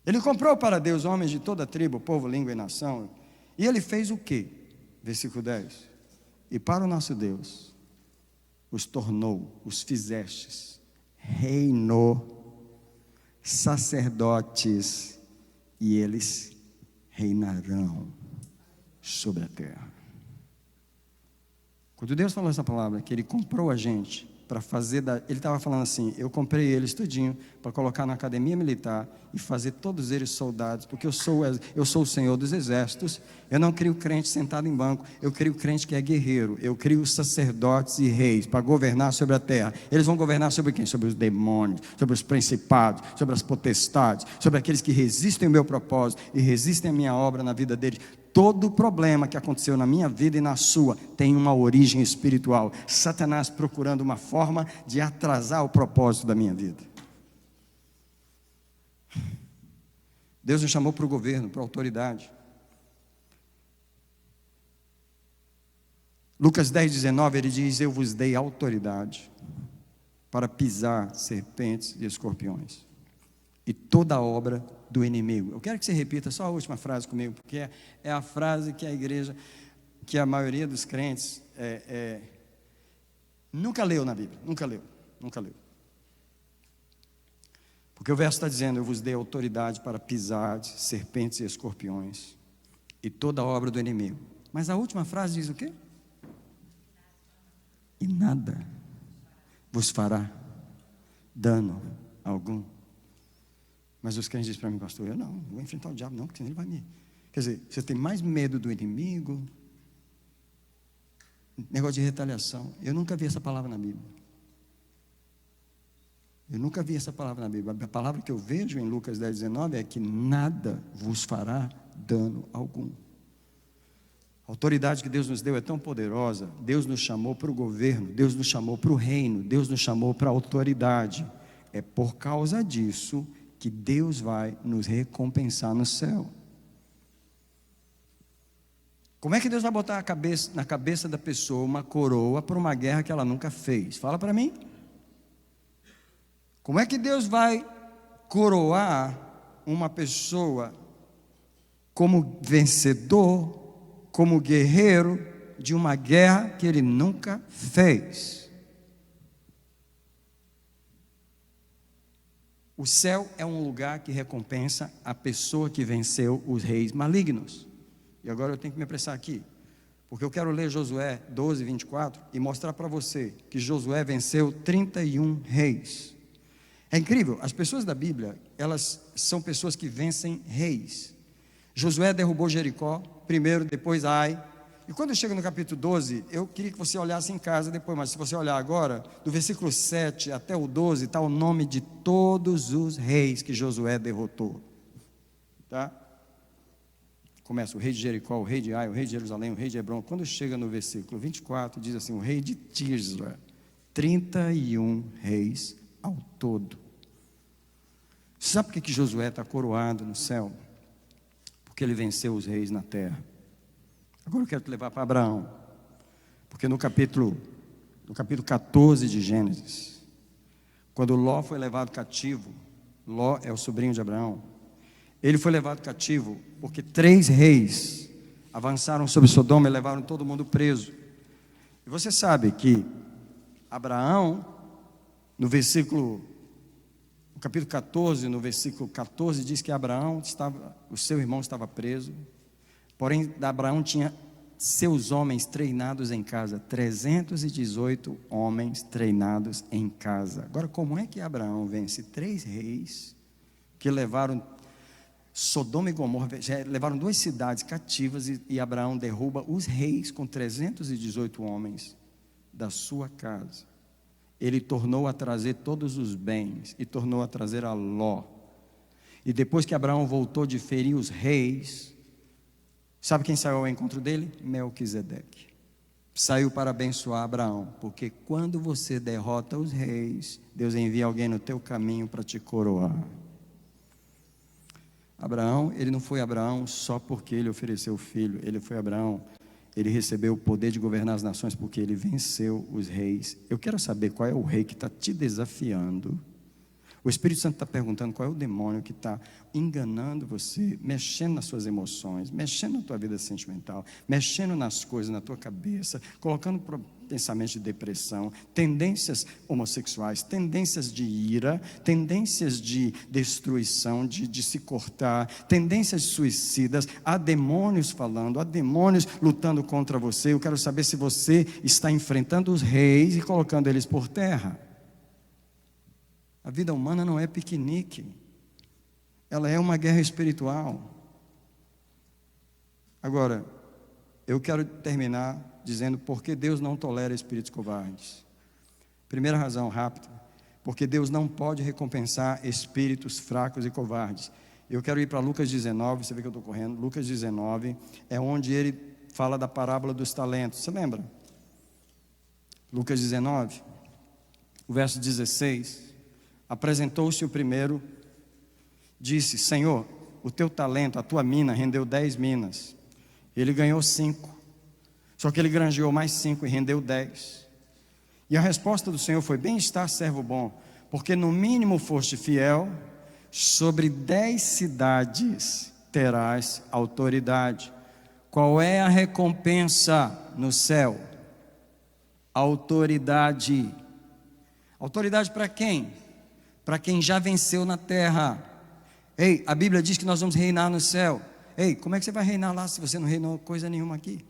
Ele comprou para Deus homens de toda tribo, povo, língua e nação. E ele fez o quê? Versículo 10. E para o nosso Deus os tornou, os fizestes reinou, sacerdotes, e eles reinarão sobre a terra. Quando Deus falou essa palavra, que Ele comprou a gente para fazer, Ele estava falando assim, eu comprei eles tudinho para colocar na academia militar e fazer todos eles soldados, porque eu sou o Senhor dos exércitos. Eu não crio crente sentado em banco, eu crio crente que é guerreiro, eu crio sacerdotes e reis para governar sobre a terra. Eles vão governar sobre quem? Sobre os demônios, sobre os principados, sobre as potestades, sobre aqueles que resistem ao meu propósito e resistem à minha obra na vida deles. Todo problema que aconteceu na minha vida e na sua tem uma origem espiritual. Satanás procurando uma forma de atrasar o propósito da minha vida. Deus nos chamou para o governo, para a autoridade. Lucas 10:19, ele diz, eu vos dei autoridade para pisar serpentes e escorpiões e toda a obra do inimigo. Eu quero que você repita só a última frase comigo, porque é a frase que a igreja, que a maioria dos crentes nunca leu na Bíblia, nunca leu. Porque o verso está dizendo, eu vos dei autoridade para pisar serpentes e escorpiões e toda a obra do inimigo. Mas a última frase diz o quê? E nada vos fará dano algum. Mas os crentes dizem para mim, pastor, eu não vou enfrentar o diabo não, porque senão ele vai me... Quer dizer, você tem mais medo do inimigo, negócio de retaliação. Eu nunca vi essa palavra na Bíblia. Eu nunca vi essa palavra na Bíblia. A palavra que eu vejo em Lucas 10, 19 é que nada vos fará dano algum. A autoridade que Deus nos deu é tão poderosa. Deus nos chamou para o governo, Deus nos chamou para o reino, Deus nos chamou para a autoridade. É por causa disso que Deus vai nos recompensar no céu. Como é que Deus vai botar na cabeça da pessoa uma coroa por uma guerra que ela nunca fez? Fala para mim. Como é que Deus vai coroar uma pessoa como vencedor, como guerreiro de uma guerra que ele nunca fez? O céu é um lugar que recompensa a pessoa que venceu os reis malignos. E agora eu tenho que me apressar aqui, porque eu quero ler Josué 12, 24 e mostrar para você que Josué venceu 31 reis. É incrível, as pessoas da Bíblia, elas são pessoas que vencem reis. Josué derrubou Jericó, primeiro, depois Ai. E quando chega no capítulo 12, eu queria que você olhasse em casa depois, mas se você olhar agora, do versículo 7 até o 12, está o nome de todos os reis que Josué derrotou. Tá? Começa o rei de Jericó, o rei de Ai, o rei de Jerusalém, o rei de Hebron. Quando chega no versículo 24, diz assim, o rei de Tisra, 31 reis ao todo. Sabe por que Josué está coroado no céu? Porque ele venceu os reis na terra. Agora eu quero te levar para Abraão, porque no capítulo 14 de Gênesis, quando Ló foi levado cativo, Ló é o sobrinho de Abraão, ele foi levado cativo porque 3 reis avançaram sobre Sodoma e levaram todo mundo preso. E você sabe que Abraão, no capítulo 14, no versículo 14, diz que o seu irmão estava preso, porém Abraão tinha seus homens treinados em casa, 318 homens treinados em casa. Agora, como é que Abraão vence 3 reis que levaram Sodoma e Gomorra, levaram 2 cidades cativas, e Abraão derruba os reis com 318 homens da sua casa? Ele tornou a trazer todos os bens e tornou a trazer a Ló. E depois que Abraão voltou de ferir os reis, sabe quem saiu ao encontro dele? Melquisedeque. Saiu para abençoar Abraão, porque quando você derrota os reis, Deus envia alguém no teu caminho para te coroar. Abraão, ele não foi Abraão só porque ele ofereceu o filho, ele foi Abraão, ele recebeu o poder de governar as nações porque ele venceu os reis. Eu quero saber qual é o rei que está te desafiando. O Espírito Santo está perguntando qual é o demônio que está enganando você, mexendo nas suas emoções, mexendo na tua vida sentimental, mexendo nas coisas na tua cabeça, colocando pensamentos de depressão, tendências homossexuais, tendências de ira, tendências de destruição, de se cortar, tendências suicidas. Há demônios falando, há demônios lutando contra você. Eu quero saber se você está enfrentando os reis e colocando eles por terra. A vida humana não é piquenique, ela é uma guerra espiritual. Agora, eu quero terminar dizendo por que Deus não tolera espíritos covardes. Primeira razão rápida, porque Deus não pode recompensar espíritos fracos e covardes. Eu quero ir para Lucas 19, você vê que eu estou correndo. Lucas 19 é onde ele fala da parábola dos talentos, você lembra? Lucas 19, o verso 16. Apresentou-se o primeiro, disse: Senhor, o teu talento, a tua mina rendeu 10 minas. Ele ganhou 5, só que ele granjeou mais 5 e rendeu 10. E a resposta do Senhor foi: bem está, servo bom, porque no mínimo foste fiel, sobre 10 cidades terás autoridade. Qual é a recompensa no céu? Autoridade. Autoridade para quem? Para quem já venceu na terra. Ei, a Bíblia diz que nós vamos reinar no céu. Ei, como é que você vai reinar lá se você não reinou coisa nenhuma aqui?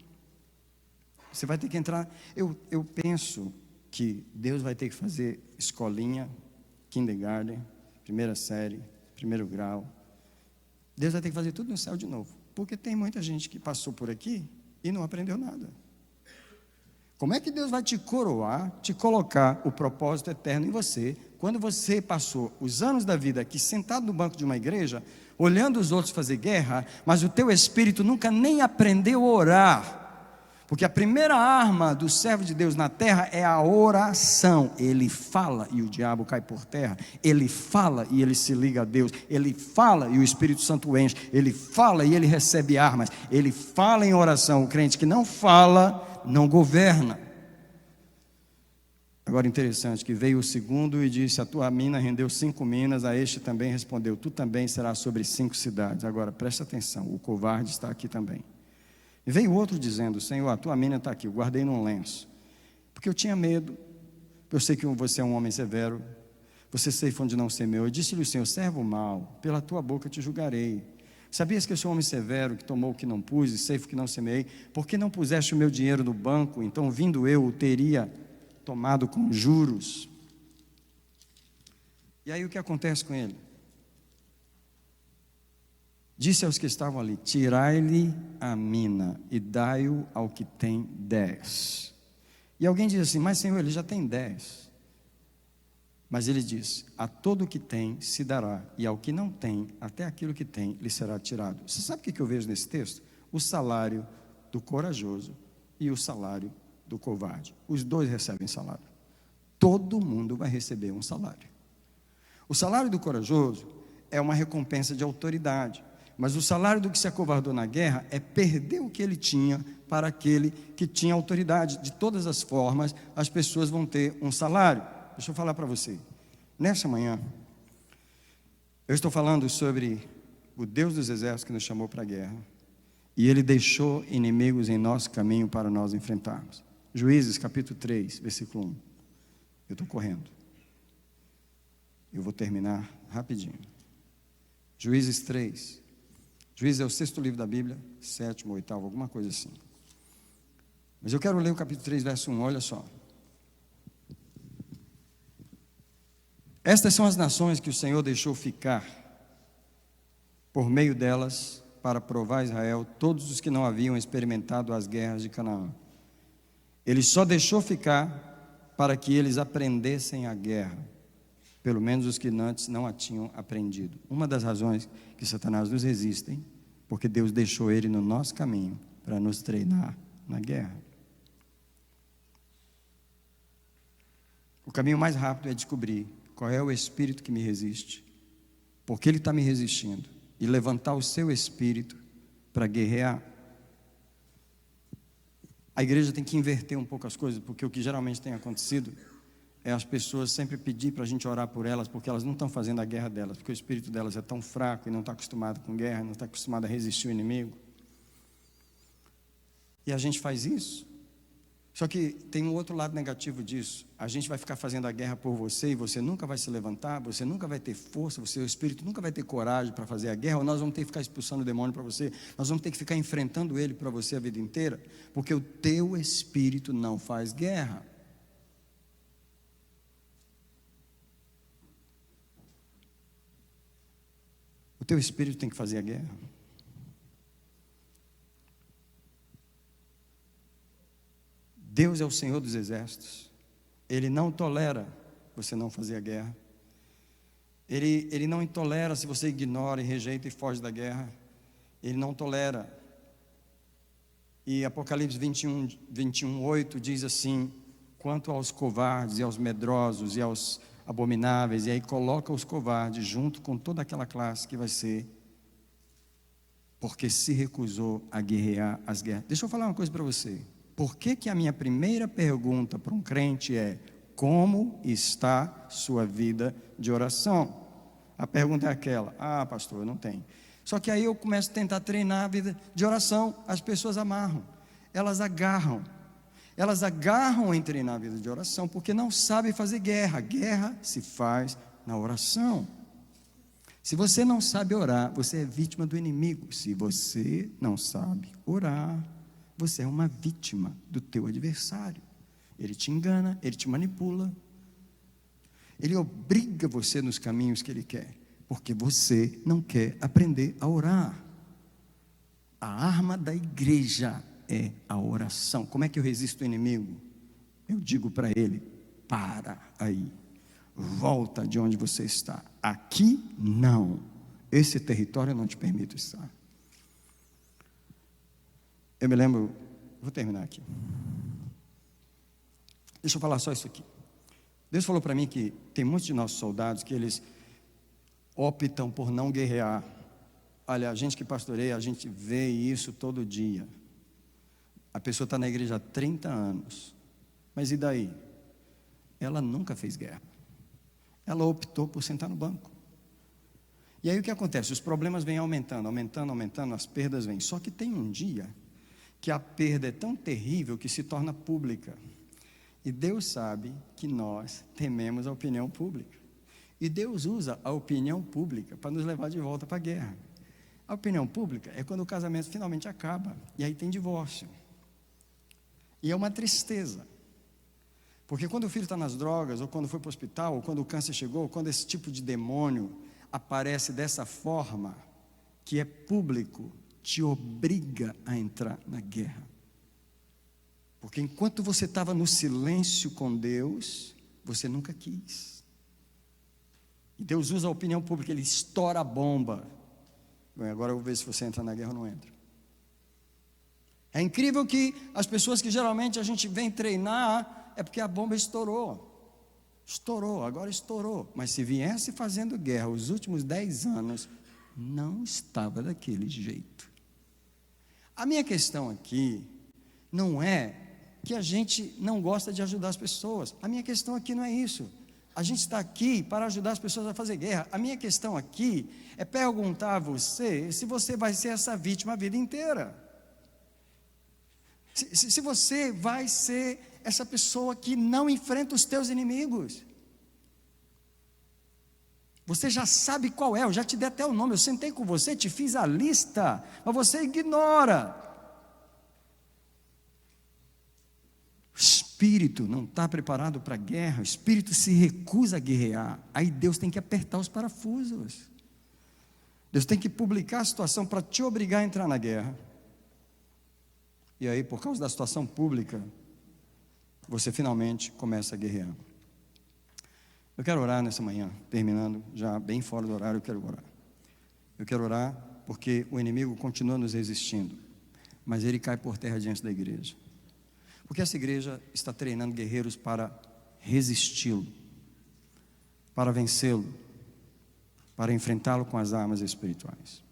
Você vai ter que entrar. Eu penso que Deus vai ter que fazer escolinha kindergarten, primeira série, primeiro grau. Deus vai ter que fazer tudo no céu de novo, porque tem muita gente que passou por aqui e não aprendeu nada. Como é que Deus vai te coroar, te colocar o propósito eterno em você, quando você passou os anos da vida aqui sentado no banco de uma igreja, olhando os outros fazer guerra, mas o teu espírito nunca nem aprendeu a orar? Porque a primeira arma do servo de Deus na terra é a oração. Ele fala e o diabo cai por terra. Ele fala e ele se liga a Deus. Ele fala e o Espírito Santo enche. Ele fala e ele recebe armas. Ele fala em oração. O crente que não fala, não governa. Agora interessante que veio o segundo e disse: a tua mina rendeu 5 minas. A este também respondeu: tu também serás sobre 5 cidades. Agora presta atenção, o covarde está aqui também. E veio outro dizendo: Senhor, a tua mina está aqui, eu guardei num lenço, porque eu tinha medo. Eu sei que você é um homem severo, você ceifa onde não semeou. Eu disse-lhe o Senhor: servo mau, pela tua boca te julgarei. Sabias que eu sou um homem severo, que tomou o que não pus e ceifo o que não semeei? Por que não puseste o meu dinheiro no banco? Então, vindo eu, o teria tomado com juros. E aí o que acontece com ele? Disse aos que estavam ali: tirai-lhe a mina e dai-o ao que tem 10. E alguém diz assim: mas Senhor, ele já tem 10. Mas ele diz: a todo o que tem se dará, e ao que não tem, até aquilo que tem lhe será tirado. Você sabe o que eu vejo nesse texto? O salário do corajoso e o salário do covarde. Os dois recebem salário. Todo mundo vai receber um salário. O salário do corajoso é uma recompensa de autoridade. Mas o salário do que se acovardou na guerra é perder o que ele tinha para aquele que tinha autoridade. De todas as formas, as pessoas vão ter um salário. Deixa eu falar para você. Nessa manhã, eu estou falando sobre o Deus dos exércitos que nos chamou para a guerra. E Ele deixou inimigos em nosso caminho para nós enfrentarmos. Juízes capítulo 3, versículo 1. Eu estou correndo. Eu vou terminar rapidinho. Juízes 3. Juízes é o 6º livro da Bíblia, 7º, 8º, alguma coisa assim. Mas eu quero ler o capítulo 3, verso 1, olha só. Estas são as nações que o Senhor deixou ficar, por meio delas, para provar a Israel todos os que não haviam experimentado as guerras de Canaã. Ele só deixou ficar para que eles aprendessem a guerra, pelo menos os que antes não a tinham aprendido. Uma das razões que Satanás nos resistem, porque Deus deixou ele no nosso caminho para nos treinar na guerra. O caminho mais rápido é descobrir qual é o espírito que me resiste, por que ele está me resistindo, e levantar o seu espírito para guerrear. A igreja tem que inverter um pouco as coisas, porque o que geralmente tem acontecido é as pessoas sempre pedir para a gente orar por elas, porque elas não estão fazendo a guerra delas, porque o espírito delas é tão fraco e não está acostumado com guerra, não está acostumado a resistir ao inimigo. E a gente faz isso. Só que tem um outro lado negativo disso. A gente vai ficar fazendo a guerra por você e você nunca vai se levantar, você nunca vai ter força, o seu espírito nunca vai ter coragem para fazer a guerra, ou nós vamos ter que ficar expulsando o demônio para você, nós vamos ter que ficar enfrentando ele para você a vida inteira, porque o teu espírito não faz guerra. O teu espírito tem que fazer a guerra. Deus é o Senhor dos exércitos. Ele não tolera você não fazer a guerra. Ele não tolera se você ignora e rejeita e foge da guerra. Ele não tolera. E Apocalipse 21, 8 diz assim: quanto aos covardes e aos medrosos e aos abomináveis, e aí coloca os covardes junto com toda aquela classe que vai ser, porque se recusou a guerrear as guerras. Deixa eu falar uma coisa para você. Por que a minha primeira pergunta para um crente é: como está sua vida de oração? A pergunta é aquela: ah, pastor, eu não tenho. Só que aí eu começo a tentar treinar a vida de oração. As pessoas amarram, elas agarram em treinar a vida de oração, porque não sabem fazer guerra. Guerra se faz na oração. Se você não sabe orar, você é vítima do inimigo. Se você não sabe orar, você é uma vítima do teu adversário. Ele te engana, ele te manipula. Ele obriga você nos caminhos que Ele quer, porque você não quer aprender a orar. A arma da igreja é a oração. Como é que eu resisto ao inimigo? Eu digo para ele: para aí, volta de onde você está. Aqui não, esse território eu não te permito estar. Eu me lembro, vou terminar aqui. Deixa eu falar só isso aqui. Deus falou para mim que tem muitos de nossos soldados que eles optam por não guerrear. Olha, a gente que pastoreia, a gente vê isso todo dia. A pessoa está na igreja há 30 anos, mas e daí? Ela nunca fez guerra. Ela optou por sentar no banco. E aí o que acontece? Os problemas vêm aumentando, as perdas vêm. Só que tem um dia que a perda é tão terrível que se torna pública. E Deus sabe que nós tememos a opinião pública. E Deus usa a opinião pública para nos levar de volta para a guerra. A opinião pública é quando o casamento finalmente acaba, e aí tem divórcio. E é uma tristeza. Porque quando o filho está nas drogas, ou quando foi para o hospital, ou quando o câncer chegou, ou quando esse tipo de demônio aparece dessa forma, que é público, te obriga a entrar na guerra. Porque enquanto você estava no silêncio com Deus, você nunca quis. E Deus usa a opinião pública, Ele estoura a bomba. Bem, agora eu vou ver se você entra na guerra ou não entra. É incrível que as pessoas que geralmente a gente vem treinar, é porque a bomba estourou. Estourou, agora estourou. Mas se viesse fazendo guerra os últimos 10 anos, não estava daquele jeito. A minha questão aqui não é que a gente não gosta de ajudar as pessoas. A minha questão aqui não é isso. A gente está aqui para ajudar as pessoas a fazer guerra. A minha questão aqui é perguntar a você se você vai ser essa vítima a vida inteira. Se você vai ser essa pessoa que não enfrenta os teus inimigos. Você já sabe qual é, eu já te dei até o nome, eu sentei com você, te fiz a lista, mas você ignora. O espírito não está preparado para a guerra, o espírito se recusa a guerrear. Aí Deus tem que apertar os parafusos. Deus tem que publicar a situação para te obrigar a entrar na guerra. E aí, por causa da situação pública, você finalmente começa a guerrear. Eu quero orar nessa manhã, terminando, já bem fora do horário, eu quero orar. Eu quero orar porque o inimigo continua nos resistindo, mas ele cai por terra diante da igreja. Porque essa igreja está treinando guerreiros para resisti-lo, para vencê-lo, para enfrentá-lo com as armas espirituais.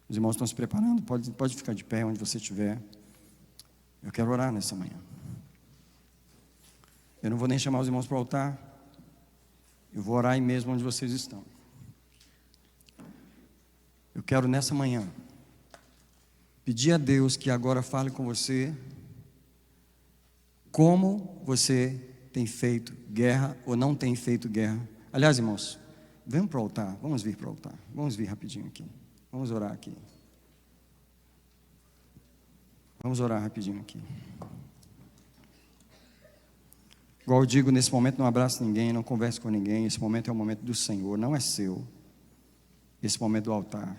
Os irmãos estão se preparando, pode ficar de pé onde você estiver. Eu quero orar nessa manhã. Eu não vou nem chamar os irmãos para o altar. Eu vou orar aí mesmo onde vocês estão. Eu quero nessa manhã pedir a Deus que agora fale com você como você tem feito guerra ou não tem feito guerra. Aliás, irmãos, venham para o altar, vamos vir para o altar. Vamos vir rapidinho aqui. Vamos orar aqui. Vamos orar rapidinho aqui. Igual eu digo, nesse momento não abrace ninguém, não converse com ninguém. Esse momento é o momento do Senhor, não é seu. Esse momento do altar.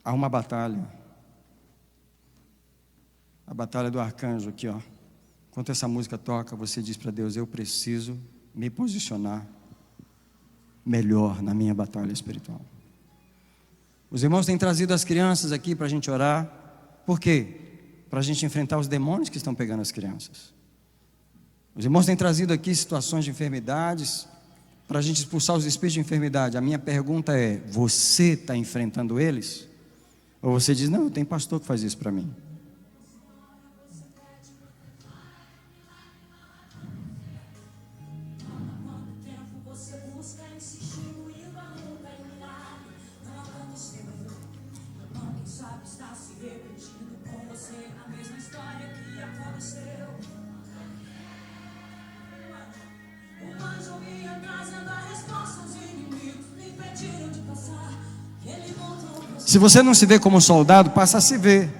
Há uma batalha. A batalha do arcanjo aqui, ó. Enquanto essa música toca, você diz para Deus: eu preciso me posicionar melhor na minha batalha espiritual. Os irmãos têm trazido as crianças aqui para a gente orar. Por quê? Para a gente enfrentar os demônios que estão pegando as crianças. Os irmãos têm trazido aqui situações de enfermidades para a gente expulsar os espíritos de enfermidade. A minha pergunta é: você está enfrentando eles? Ou você diz: não, tem pastor que faz isso para mim? Se você não se vê como soldado, passa a se ver.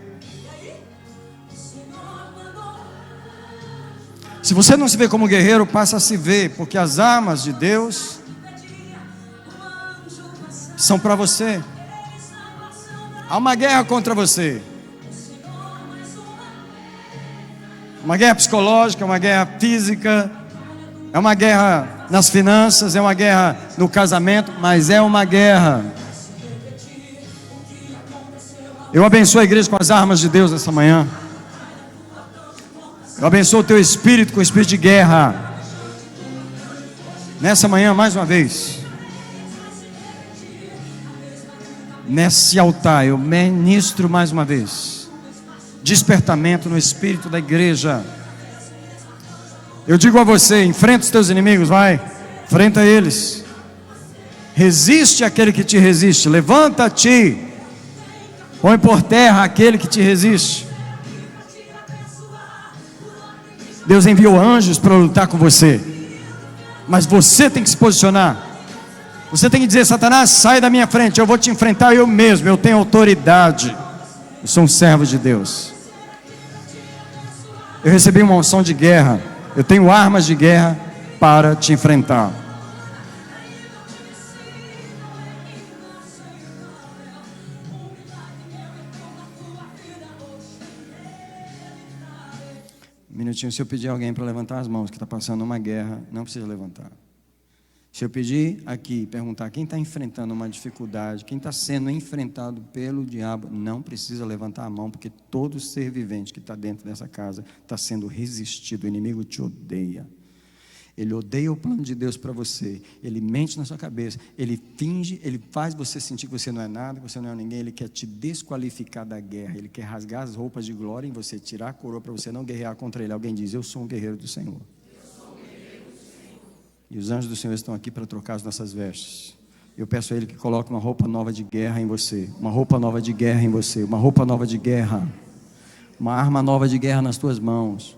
Se você não se vê como guerreiro, passa a se ver, porque as armas de Deus são para você. Há uma guerra contra você. Uma guerra psicológica, uma guerra física, é uma guerra nas finanças, é uma guerra no casamento, mas é uma guerra. Eu abençoo a igreja com as armas de Deus nessa manhã. Eu abençoo o teu espírito com o espírito de guerra. Nessa manhã, mais uma vez. Nesse altar, eu ministro mais uma vez despertamento no espírito da igreja. Eu digo a você: enfrenta os teus inimigos, vai, enfrenta eles. Resiste àquele que te resiste. Levanta-te, põe por terra aquele que te resiste. Deus enviou anjos para lutar com você, mas você tem que se posicionar. Você tem que dizer: Satanás, sai da minha frente, eu vou te enfrentar eu mesmo, eu tenho autoridade, eu sou um servo de Deus. Eu recebi uma unção de guerra, eu tenho armas de guerra para te enfrentar. Um minutinho, se eu pedir alguém para levantar as mãos que está passando uma guerra, não precisa levantar. Se eu pedir aqui, perguntar quem está enfrentando uma dificuldade, quem está sendo enfrentado pelo diabo, não precisa levantar a mão, porque todo ser vivente que está dentro dessa casa está sendo resistido. O inimigo te odeia. Ele odeia o plano de Deus para você. Ele mente na sua cabeça. Ele finge, ele faz você sentir que você não é nada, que você não é ninguém. Ele quer te desqualificar da guerra. Ele quer rasgar as roupas de glória em você, tirar a coroa para você não guerrear contra ele. Alguém diz: eu sou um guerreiro do Senhor. E os anjos do Senhor estão aqui para trocar as nossas vestes. Eu peço a Ele que coloque uma roupa nova de guerra em você. Uma roupa nova de guerra em você. Uma roupa nova de guerra. Uma arma nova de guerra nas tuas mãos.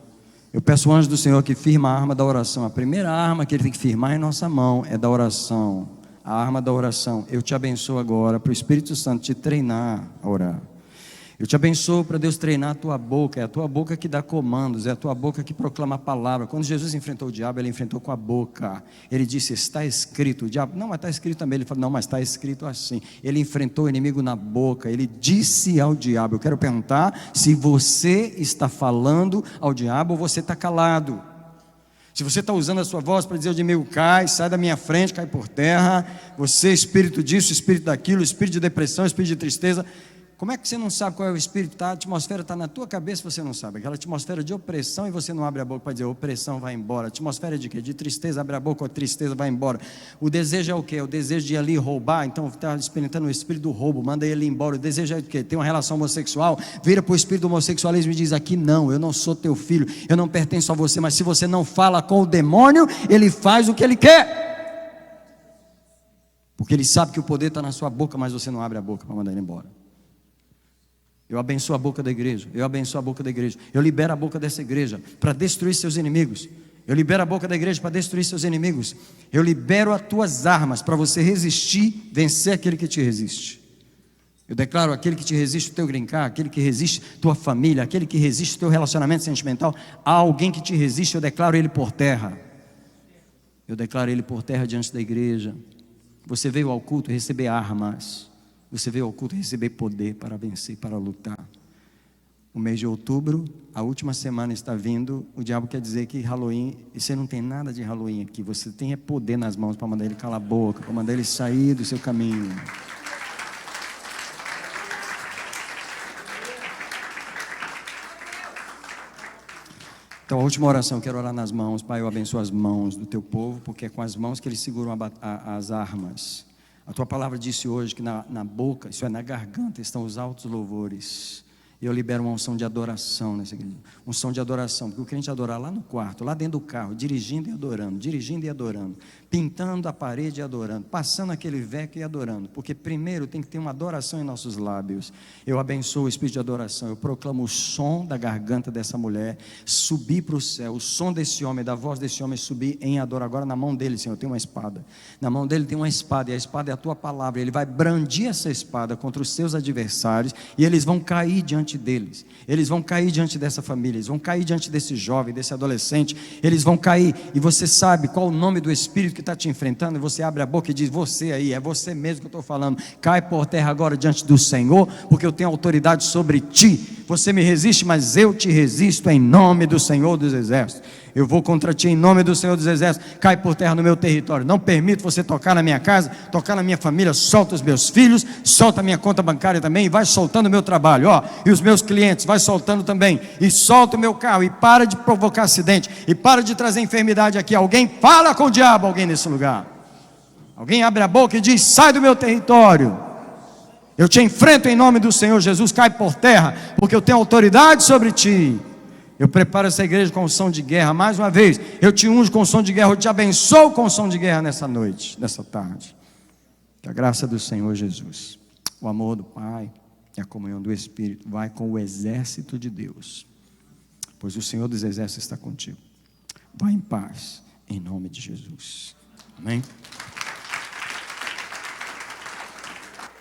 Eu peço ao anjo do Senhor que firma a arma da oração. A primeira arma que Ele tem que firmar em nossa mão é da oração. A arma da oração. Eu te abençoo agora para o Espírito Santo te treinar a orar. Eu te abençoo para Deus treinar a tua boca. É a tua boca que dá comandos, é a tua boca que proclama a palavra. Quando Jesus enfrentou o diabo, Ele enfrentou com a boca. Ele disse: está escrito. O diabo: não, mas está escrito também. Ele falou: não, mas está escrito assim. Ele enfrentou o inimigo na boca. Ele disse ao diabo. Eu quero perguntar se você está falando ao diabo ou você está calado. Se você está usando a sua voz para dizer ao inimigo: cai, sai da minha frente, cai por terra. Você, espírito disso, espírito daquilo, espírito de depressão, espírito de tristeza. Como é que você não sabe qual é o espírito? A atmosfera está na tua cabeça, você não sabe. Aquela atmosfera de opressão e você não abre a boca para dizer: opressão vai embora. Atmosfera de quê? De tristeza, abre a boca, a tristeza vai embora. O desejo é o quê? O desejo de ir ali roubar. Então está experimentando o espírito do roubo, manda ele embora. O desejo é o quê? Tem uma relação homossexual, vira para o espírito do homossexualismo e diz: aqui não, eu não sou teu filho, eu não pertenço a você. Mas se você não fala com o demônio, ele faz o que ele quer, porque ele sabe que o poder está na sua boca, mas você não abre a boca para mandar ele embora. Eu abençoo a boca da igreja, eu abençoo a boca da igreja, eu libero a boca dessa igreja para destruir seus inimigos, eu libero a boca da igreja para destruir seus inimigos, eu libero as tuas armas para você resistir, vencer aquele que te resiste. Eu declaro: aquele que te resiste o teu green card, aquele que resiste tua família, aquele que resiste o teu relacionamento sentimental, há alguém que te resiste, eu declaro ele por terra. Eu declaro ele por terra diante da igreja. Você veio ao culto receber armas. Você veio ao culto receber poder para vencer, para lutar. O mês de outubro, a última semana está vindo. O diabo quer dizer que Halloween, e você não tem nada de Halloween aqui. Você tem poder nas mãos para mandar ele calar a boca, para mandar ele sair do seu caminho. Então, a última oração, eu quero orar nas mãos. Pai, eu abençoo as mãos do teu povo, porque é com as mãos que eles seguram as armas. A tua palavra disse hoje que na boca, isso é, na garganta, estão os altos louvores. E eu libero uma unção de adoração nessa igreja. Unção de adoração, porque o crente adorar lá no quarto, lá dentro do carro, dirigindo e adorando, pintando a parede e adorando, passando aquele veco e adorando, porque primeiro tem que ter uma adoração em nossos lábios. Eu abençoo o espírito de adoração, eu proclamo o som da garganta dessa mulher subir para o céu, o som desse homem, da voz desse homem subir em adoração. Agora na mão dele, Senhor, tem uma espada, na mão dele tem uma espada, e a espada é a tua palavra. Ele vai brandir essa espada contra os seus adversários, e eles vão cair diante diante deles, eles vão cair diante dessa família, eles vão cair diante desse jovem, desse adolescente, eles vão cair, e você sabe qual o nome do Espírito que está te enfrentando, e você abre a boca e diz: você aí, é você mesmo que eu estou falando, cai por terra agora diante do Senhor, porque eu tenho autoridade sobre ti. Você me resiste, mas eu te resisto em nome do Senhor dos Exércitos. Eu vou contra ti em nome do Senhor dos Exércitos. Cai por terra no meu território. Não permito você tocar na minha casa, tocar na minha família. Solta os meus filhos, solta a minha conta bancária também, e vai soltando o meu trabalho, e os meus clientes, vai soltando também, e solta o meu carro, e para de provocar acidente, e para de trazer enfermidade aqui. Alguém fala com o diabo, alguém nesse lugar. Alguém abre a boca e diz: sai do meu território. Eu te enfrento em nome do Senhor Jesus. Cai por terra, porque eu tenho autoridade sobre ti. Eu preparo essa igreja com som de guerra. Mais uma vez, eu te unjo com som de guerra. Eu te abençoo com som de guerra nessa noite, nessa tarde. Que a graça do Senhor Jesus, o amor do Pai e a comunhão do Espírito vai com o exército de Deus, pois o Senhor dos exércitos está contigo. Vai em paz, em nome de Jesus. Amém?